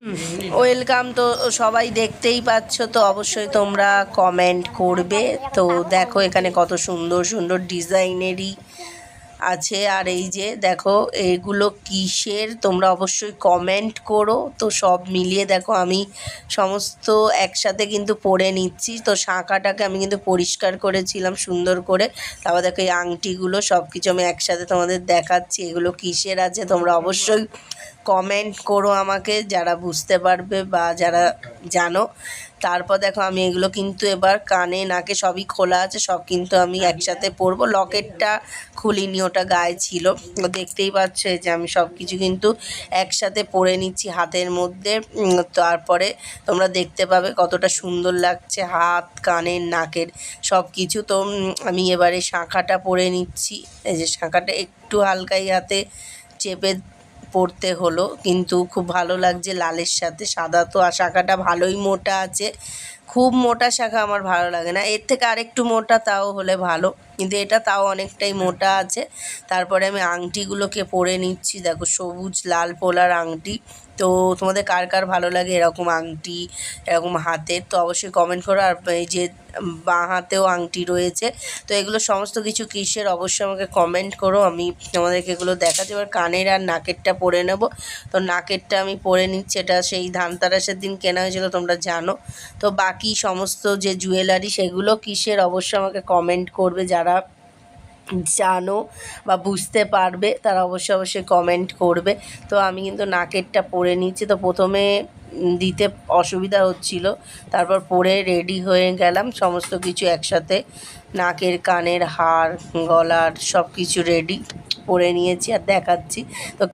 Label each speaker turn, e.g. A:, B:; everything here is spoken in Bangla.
A: ওয়েলকাম। তো সবাই দেখতেই পাচ্ছ, তো অবশ্যই তোমরা কমেন্ট করবে। তো দেখো এখানে কত সুন্দর সুন্দর ডিজাইনেরই আছে। আর এই যে দেখো এগুলো কিসের, তোমরা অবশ্যই কমেন্ট করো। তো সব মিলিয়ে দেখো আমি সমস্ত একসাথে কিন্তু পরে নিচ্ছি। তো শাঁখাটাকে আমি কিন্তু পরিষ্কার করেছিলাম সুন্দর করে। তারপর দেখো এই আংটিগুলো সব কিছু আমি একসাথে তোমাদের দেখাচ্ছি। এগুলো কিসের আছে তোমরা অবশ্যই কমেন্ট করো আমাকে, যারা বুঝতে পারবে বা যারা জানো। তারপর দেখো আমি এগুলো কিন্তু এবার কানে নাকে সবই খোলা আছে, সব কিন্তু আমি একসাথে পরবো। লকেটটা খুলিনি, ওটা গায়ে ছিল। তো দেখতেই পাচ্ছ এই যে আমি সব কিছু কিন্তু একসাথে পরে নিচ্ছি হাতের মধ্যে। তারপরে তোমরা দেখতে পাবে কতটা সুন্দর লাগছে হাত কানের নাকের সব কিছু। তো আমি এবারে শাঁখাটা পরে নিচ্ছি। এই যে শাঁখাটা একটু হালকাই হাতে চেপে পরতে হলো, কিন্তু খুব ভালো লাগছে লালের সাথে সাদা। তো শাঁখাটা ভালোই মোটা আছে, খুব মোটা শাঁখা আমার ভালো লাগে না, এর থেকে আরেকটু মোটা তাও হলে ভালো, কিন্তু এটা তাও অনেকটাই মোটা আছে। তারপরে আমি আংটিগুলোকে পরে নিচ্ছি। দেখো সবুজ লাল পোলার আংটি। তো তোমাদের কার কার ভালো লাগে এরকম আংটি, এরকম হাতের, তো অবশ্যই কমেন্ট করো। আর এই যে বাঁ হাতেও আংটি রয়েছে। তো এগুলো সমস্ত কিছু কিসের অবশ্যই আমাকে কমেন্ট করো, আমি তোমাদেরকে এগুলো দেখাচ্ছি। এবার কানের আর নাকেরটা পরে নেব। তো নাকেরটা আমি পরে নিচ্ছি, এটা সেই ধানতেরাসের দিন কেনা হয়েছিল, তোমরা জানো। তো বাকি সমস্ত যে জুয়েলারি সেগুলো কিসের অবশ্যই আমাকে কমেন্ট করবে, যারা জানো বা বুঝতে পারবে তারা অবশ্যই অবশ্যই কমেন্ট করবে। তো আমি কিন্তু নাকেরটা পরে নিচ্ছি। তো প্রথমে দিতে অসুবিধা হচ্ছিল, তারপর পরে রেডি হয়ে গেলাম সমস্ত কিছু একসাথে। নাকের কানের হার গলার সব কিছু রেডি পরে নিয়েছি আর দেখাচ্ছি। তো